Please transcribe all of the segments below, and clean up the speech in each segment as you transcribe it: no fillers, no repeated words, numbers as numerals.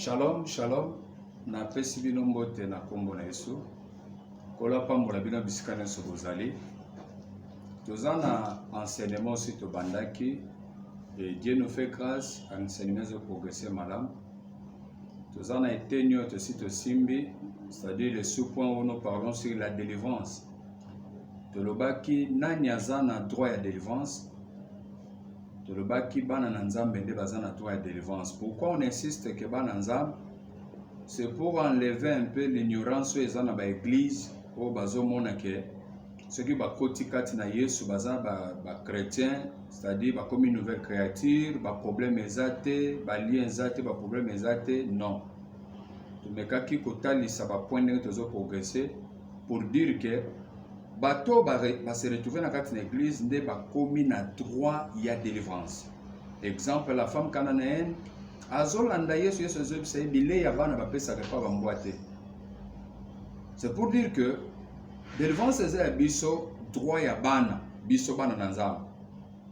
Shalom, shalom. Na pesi bino mbote na kombo na Yesu. Kola pambola bino bisikane so bozali. Tozana enseignement aussi to bandaki et Dieu nous fait grâce à enseignement de progresser madame. Tozana etenyo to sito simbi, c'est-à-dire le sous-point où nous parlons sur la délivrance. Tolobaki nani azana droit à délivrance. Tolobaki bana nanzambe nde bazana droit à délivrance. Pourquoi on insiste que bana nanzambe? C'est pour enlever un peu l'ignorance aux gens dans l'église, au bazo monake, ceux qui ba kotikati na Yesu baza ba chrétien, c'est-à-dire comme une nouvelle créature, ba problème ezate, ba lien ezate, ba problème ezate, non. Tu me kaki kotali ça va point de tozo progresser pour dire que bato ba se retrouver dans une église nde ba komi na droit ya délivrance. Exemple la femme cananéenne azolanda Yesu Yesu zebisa bile ya bana bapesa ka ba mbwate. C'est pour dire que délivrance est biso droit ya bana biso bana nanzam.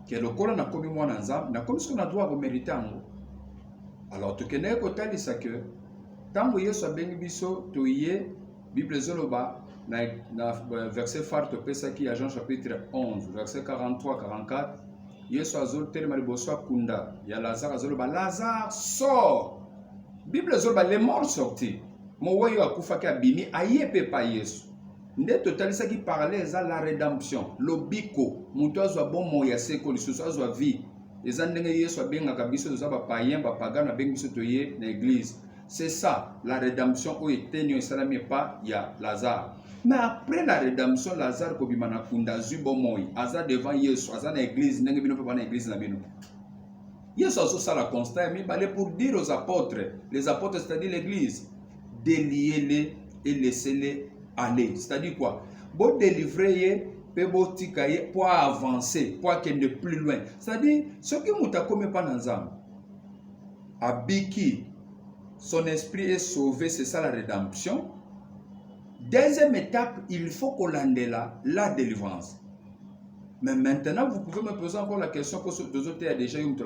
Que le kola na komi mwa nanzam na komi ce qu'on a droit au mériter ngo. Alors tu connais ko tali ça que tango Yesu abengi biso toye Bible zoloba na verset phare to pesa ki à Jean chapitre 11 verset 43 44. Yesu azol telema liboso akunda ya Lazare azoloba Lazare sort. Bible zoloba les morts sortis. Mowayo akufaki abimi ayepe pa Yesu. Nde totalisa ki parler za la rédemption. Lobiko muto azwa bon moya seko lisusu azwa vie. Eza ndenge Yesu abengaka biso za ba païen ba pagano abengi biso toye na église. C'est ça la rédemption o etenyo salami pa ya Lazare. Mais après la rédemption, Lazare kobima na kunda zubo moi, aza devant Yesu, aza na église, ndenge bino pa na église na bino. Yesu azo ça la constat, mais balé pour dire aux apôtres, les apôtres c'est-à-dire l'église, déliez-les et laissez-les aller. C'est-à-dire quoi? Bon délivrer pe bo tikaye pour avancer, pour qu'elle ne plus loin. C'est-à-dire ce qui muta comme pas nanzam. Abiki son esprit est sauvé, c'est ça la rédemption. Deuxième étape, il faut qu'on lande la délivrance. Mais maintenant, vous pouvez me poser encore la question que deux autres a déjà eu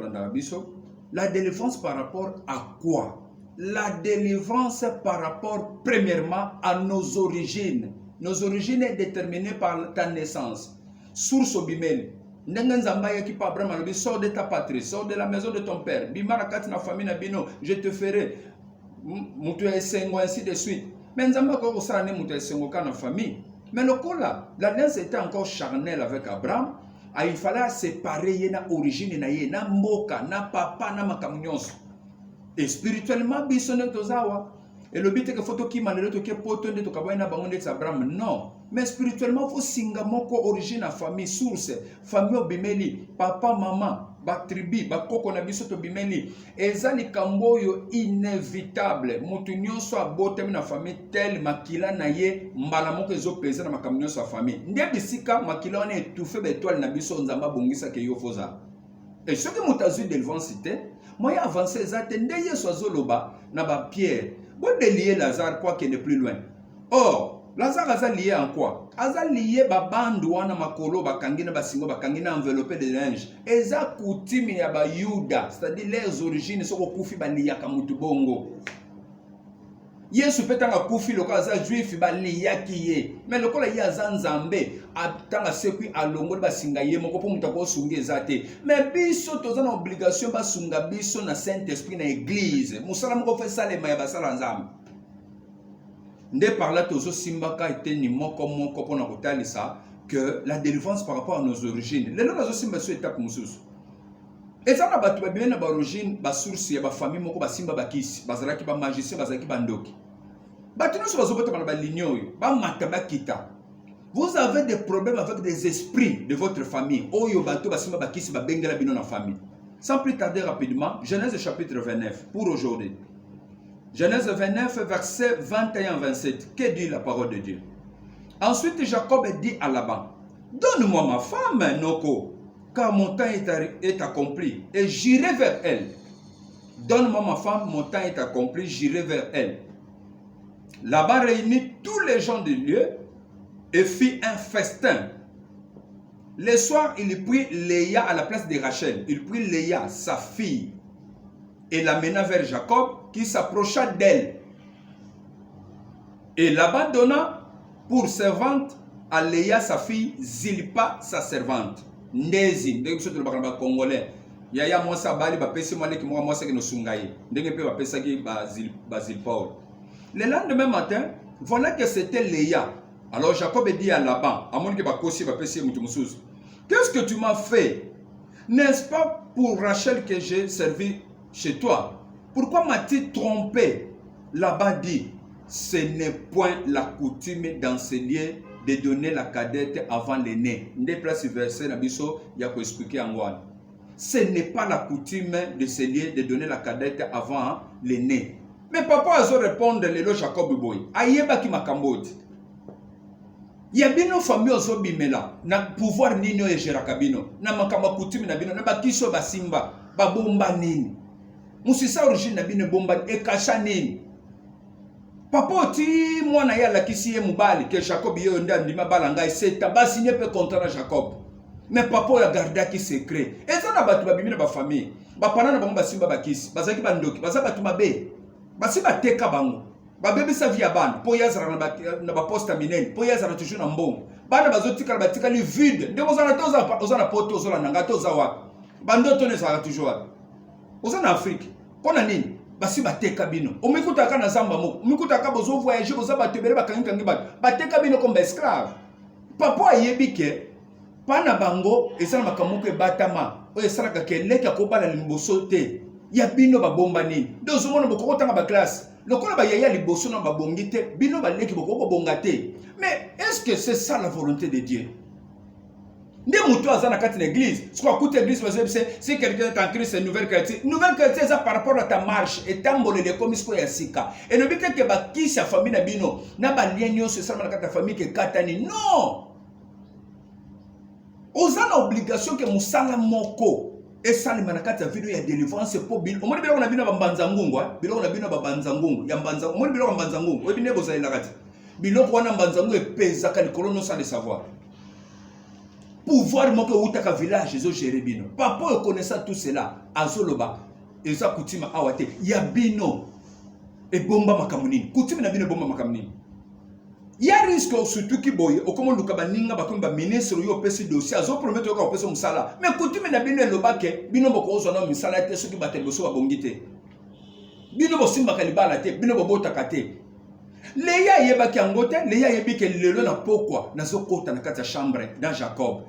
la délivrance par rapport à quoi? La délivrance par rapport, premièrement, à nos origines. Nos origines sont déterminées par ta naissance. Source au bimel. Sors de ta patrie, sors de la maison de ton père. Bimarakat na famille na bino, je te ferai. Moutou ainsi de suite. Mais nous avons encore une famille. Mais le coup là, l'alliance était encore charnelle avec Abraham. Il fallait séparer na origine na mboka, na papa, na makamunyoso. Et spirituellement, bisonne tozawa. Et le but est que faut que manelo to ke poto de to kabana bangonde Abraham. Non. Mais spirituellement, faut singa moko origine na famille source, famille obimeli, papa, maman. Ba tribu ba koko na biso to bimeli ezali kamboyo inévitable mutu nyonso abotami na famille tel makila na ye mbala moko ezopesa na makambo nyonso ya famille ndia bisika makila wana étouffé bétoile na biso nzamba bongisa ke yo foza et ce que mutazu délivrance te moya avancer ezate nde Yesu azoloba na ba Pierre bo délier Lazare quoi qu'il n'est plus loin. Or Lazare a lié en quoi? Aza lié ba bandu wana makolo bakangina basingo bakangina enveloppé de linge. Eza coutume ya ba Yuda, c'est-à-dire les origines soko kufi ba liyaka mutu bongo. Yesu petanga kufi loko aza juif ba liyaki ye. Mais loko la ya nzambe atanga sekwi alongo ba singa ye moko po mutako sungi ezate. Mais biso toza na obligation ba sunga biso na Saint-Esprit na église. Musala moko fe salema ya basala nzambe. Nde par là tozo simbaka était ni moko pona kotalisa que la délivrance par rapport à nos origines. Les gens simba sur étape mususu. Et ça na batu ba bien na ba origine ba source ya ba famille moko ba simba ba kisi, bazalaki ba magicien bazalaki ba ndoki. Batu no so bazobota ba lignoyo, ba mataba kita. Vous avez des problèmes avec des esprits de votre famille. Oyo batu ba simba ba kisi ba bengela bino na famille. Sans plus tarder rapidement, Genèse chapitre 29 pour aujourd'hui. Genèse 29, verset 21-27. Que dit la parole de Dieu? Ensuite, Jacob dit à Laban, donne-moi ma femme, Noko, car mon temps est accompli, et j'irai vers elle. Donne-moi ma femme, mon temps est accompli, j'irai vers elle. Laban réunit tous les gens du lieu et fit un festin. Le soir, il prit Léa à la place de Rachel. Il prit Léa, sa fille. et l'amena vers Jacob, qui s'approcha d'elle. Et Laban donna pour servante à Léa sa fille, Zilpa sa servante. Ndezi, ndenge biso tolobaka na Congolais. Yaya mwasi abali bapesi mwaleki moko mwasi ke no sungaye. Ndenge pe bapesaki ba Zilpa. Le lendemain matin, voilà que c'était Léa. Alors Jacob dit à Laban, à mon que bakosi bapesi mutu mususu. Qu'est-ce que tu m'as fait? N'est-ce pas pour Rachel que j'ai servi chez toi? Pourquoi m'as-tu trompé? Laban dit, ce n'est point la coutume dans ces lieux de donner la cadette avant l'aîné. Nde place verset na biso ya ko expliquer angwana. Ce n'est pas la coutume de ces lieux de donner la cadette avant l'aîné. Mais papa azo répondre lelo Jacob boy. Ayeba ki makamboti. Yabino famille ozo bimela na pouvoir nini oye jerakabino na makamba coutume na bino na bakiso basimba babomba nini. Musisa origine na bino bomba ekasha nini. Papa oti mwana ya lakisi ye mubali ke Jacob yo nda ndima balanga iseta basi nye pe contrat na Jacob. Mais papa ya garda ki secret. Eza na batu babimi na ba famille. Ba pana na bango basimba bakisi. Bazaki bandoki, baza batu mabe. Basi bateka bango. Ba bebe sa via bana, po yazara na ba posta minene, po yazara toujours na mbongo. Bana bazotika batika li vide. Ndeko zana toza ozana poto ozola nanga toza wa. Bando tone za toujours wa. Ozana Afrique. Pona nini? Basi bateka bino. Omikuta ka na zamba moko. Omikuta ka bozo voyager boza batebele bakangi kangi ba. Bateka bino comme esclave. Papa yebike pana bango esala makamuko ebatama. O esala ka keleka ko bala limboso te. Ya bino babomba nini? Ndozo mona bokoko tanga ba classe. Lokola ba yaya liboso na babongi te, bino ba leki bokoko bonga te. Mais est-ce que c'est ça la volonté de Dieu? Nde mutu azana kati na église, ce qu'on écoute l'église c'est quelqu'un est en Christ, c'est une nouvelle chrétien. Nouvelle chrétien ça par rapport à ta marche et tambole de comme isko ya sika. Et ne bite que ba ki sa famille na bino, na ba lien nyonso ça na kati na famille ke katani. Non. Ozana obligation que musala moko. Et ça les manakati ya video ya délivrance pour bil. Omoni biloko na bino ba mbanza ngungu, biloko na bino ba banza ngungu, ya mbanza. Omoni biloko mbanza ngungu, obi ne bozali la kati. Biloko wana mbanza ngungu epezaka likolo no sans le savoir. Pouvoir moko utaka village ezo gérer bino. Papa connaissant tout cela, azoloba eza kutima awate ya bino e bomba makamunini. Kutima na bino bomba makamunini. Ya risque surtout ki boye okomo luka baninga bakomba ministre yo pesi dossier azo promettre yo ka pesa musala. Mais kutima na bino elobake bino boko ozo na musala te soki bateboso babongite. Bino bosimba kalibala te, bino bobota kate. Léa yebaki angote, Léa yebiki lelo na pokwa nazo kota na kati ya chambre dans Jacob.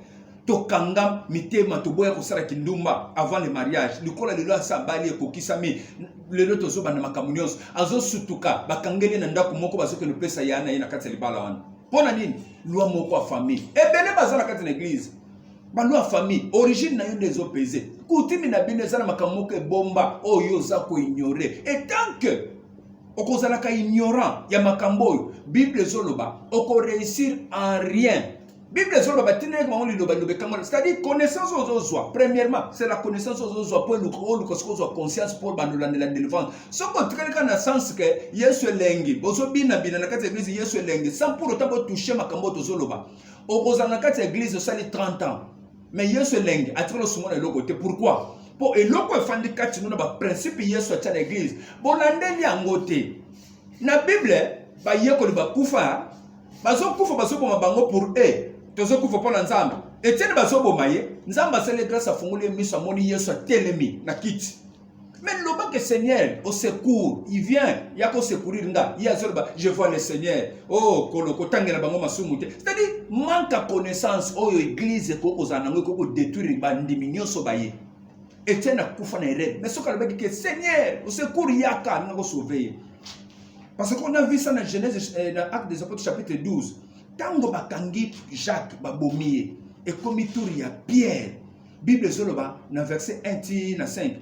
Tokanga mitema toboya kosala kindumba avant le mariage. Likola lelo asa bali ekokisami lelo tozo bana makamunios azo sutuka bakangeli na ndako moko bazoke no pesa yana ina kati ya libala wana. Pona nini? Loi moko a famille. Ebele bazana kati na église. Ba loi famille origine na yo ndezo peser. Kutimi na bino ezana makamuko bomba oyo za ko ignorer. Et tant que okozalaka ignorant ya makambo Bible zoloba oko réussir en rien. Bible zoloba tineke bango liloba lobe kangola, c'est-à-dire connaissance ozozwa. Premièrement, c'est la connaissance ozozwa pour le conscience pour bandola la délivrance. Soko tikalika na sens que Yesu elengi, bozo bina na kati église Yesu elengi, sans pour autant toucher makambo tozoloba. Okozana kati église sali 30 ans. Mais Yesu elengi atiko sumo na lokote. Pourquoi? Pour eloko efandi kati na ba principe Yesu atia na église. Bolandeli angote. Na Bible ba yeko li bakufa, bazo kufa bazo boma bango pour eux. Tozo kufa pona nzambe. Etienne bazo boma ye, nzambe asele grâce a funguli miso amoni Yesu atelemi na kiti. Mais loba que Seigneur au secours, il vient, il y a qu'au secourir nga, il y a je vois le Seigneur. Oh, koloko tangela bango masumute. C'est-à-dire manque de connaissance oh église ko ozanango ko détruire ba ndiminyo so baye. Etienne a kufa na erreur. Mais ce qu'on a dit que Seigneur au secours yaka nga ko sauver. Parce qu'on a vu ça dans Genèse, dans Actes des Apôtres chapitre 12. Tango bakangi Jacques babomie et comme il y a Pierre. Bible zoloba dans verset 1 na 5.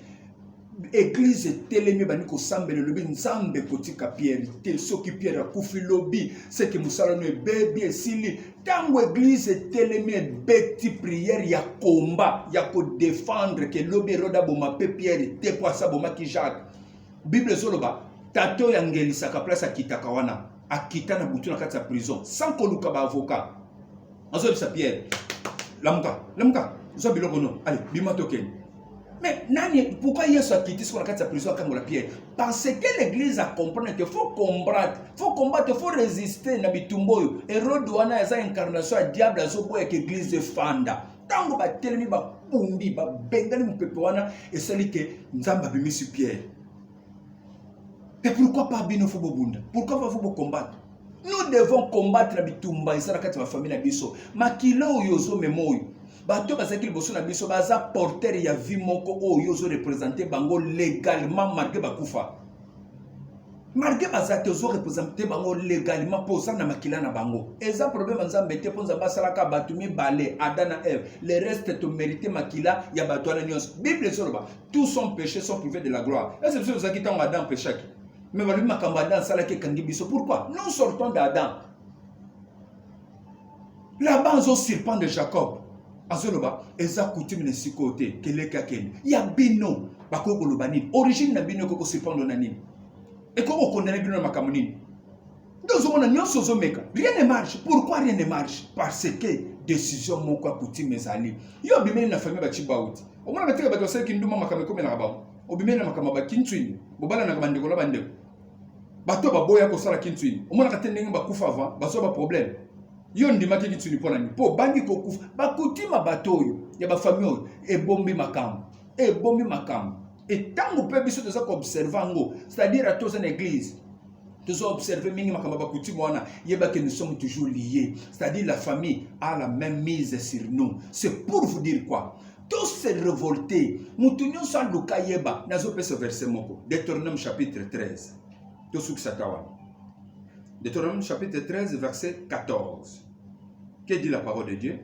Église telemi baniko sambe le lobi nzambe kotika Pierre te soki Pierre akufi lobi c'est que musala no bébé esili tango église telemi beti prière ya combat ya ko défendre que lobi roda boma pe Pierre te kwa sa boma ki Jacques. Bible zoloba tato yangelisaka place akitaka wana akita na butu na kati ya prison sans koluka ba avocat azo bisa Pierre lamuka zo biloko no allez bima token Mais pourquoi Yesu a quitté ce qu'on a sa prison à la pierre? Parce que l'église a compris qu'il faut combattre, il faut résister. Nabitumboyo. Hérode wana eza incarnation à diable azoboya que l'église fanda. Tango ba telemi ba pumbi ba bengani mupepe wana et celui que nzamba bimi sur pierre. Et pourquoi pas bino faut bobunda? Pourquoi faut combattre? Nous devons combattre la bitumba et ça la ma famille na biso. Makilo yozo memoyo. Bato bazaki liboso na biso baza porteur ya vie moko oyo zo représenter bango légalement marqué bakufa. Marqué bazaki zo représenter bango légalement pour ça na makila na bango. Eza problème nzambe te ponza basalaka batumi balé Adam et Ève. Le reste te mérité makila ya bato na nyos. Bible soroba, tous sont péchés sont privés de la gloire. Est-ce que vous avez tant Adam péché? Mais voilà makamba Adam salaki kangi biso. Pourquoi? Nous sortons d'Adam. Là-bas on serpent de Jacob. Azoloba, eza coutume ne sikote, keleka ken. Ya bino, bako kolobani. Origine na bino koko sipando na nini. Et comment condamner bino na makamunini. Dans on a nyonso zomeka. Rien ne marche. Pourquoi rien ne marche? Parce que décision moko coutume ezali. Yo bimeli na famille ba chibauti. O mona bateka bato sel kinduma makameko mena ba. O bimeli na makama ba kintwini. Bobala na kamandeko la bandeko. Bato ba boya ko sala kintwini. O mona katendenge ba kufa avant, bazo ba problème. Yo ndimaki kituni pona ni po bangi ko kufa bakutima batoyo ya ba famille e bombi makam et tant on peut biso toza ko observer ngo c'est-à-dire à tous en église toza observer mingi makamba bakutima wana yeba que nous sommes toujours liés, c'est-à-dire la famille a la même mise sur nous. C'est pour vous dire quoi? Tous se révolter mutunyo sa luka yeba nazo pe ce verset moko Deutéronome chapitre 13 to suk satawa Deutéronome chapitre 13, verset 14. Que dit la parole de Dieu?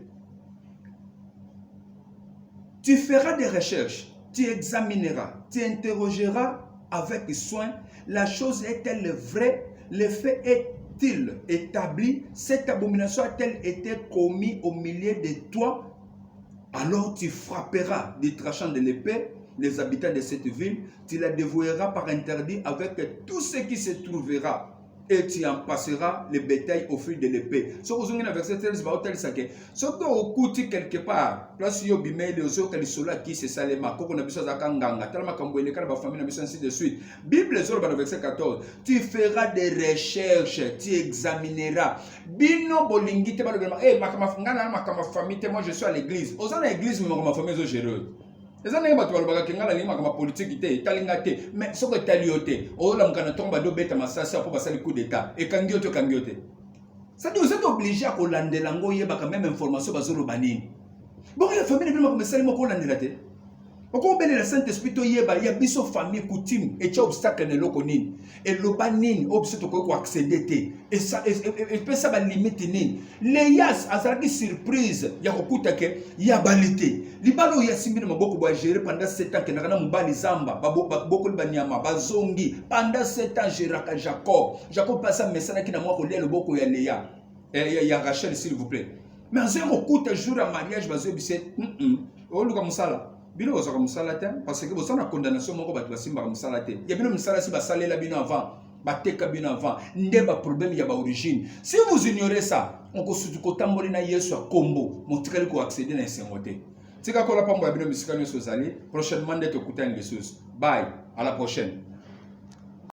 Tu feras des recherches, tu examineras, tu interrogeras avec soin. La chose est-elle vraie? Le fait est-il établi? Cette abomination a-t-elle été commise au milieu de toi? Alors tu frapperas du tranchant de l'épée les habitants de cette ville, tu la dévoueras par interdit avec tout ce qui se trouvera. Et tu en passeras le bétail au fil de l'épée. Ce que vous avez dans verset 13, ce que vous coûtez quelque part, place yo bimeli ozo kalisola qui se salema, koko na biso za kanganga, talama kamboele kana ba famille na biso ainsi de suite. Bible zolo dans verset 14, tu feras des recherches, tu examineras. Bino bolingi te ba le makama ngana makama famille te, moi je suis à l'église. Ozo na église mais makama famille zo géreuse. Les années où tu vas kenga na ma politique te talinga te mais ce que taliote o la mkana tomba do beta masasa pour passer le coup d'état et kangiote ça dit vous êtes obligé à kolandela ngo yeba quand même information bazolo banini bon la famille ne comme ça mo kolandela te oko bele la Saint-Esprit to yeba ya biso famille coutume et tu obstacle ne loko nini et lo banini obstacle ko accéder te et ça et peut ça ba limite nini les yas azaki surprise ya kokuta ke ya balité libalo ya simbina maboko ba gérer pendant 7 ans que nakana mubali zamba boko libanyama bazongi pendant 7 ans géraka Jacob passe un message qui na moi kolia le boko ya Léa ya Rachel s'il vous plaît mais azemo kuta jour à mariage bazo bise o luka musala bino bozaka musala te parce que bozana condamnation moko bato basimba musala te ya bino musala si basalela bino avant bateka bino avant ndeba problème ya ba origine. Si vous ignorez ça on kosutu kotamboli na Yesu a kombo motikali ko accéder na esengote tika kola pambo ya bino bisika nyoso zali prochainement d'être écoutant les choses. Bye, à la prochaine.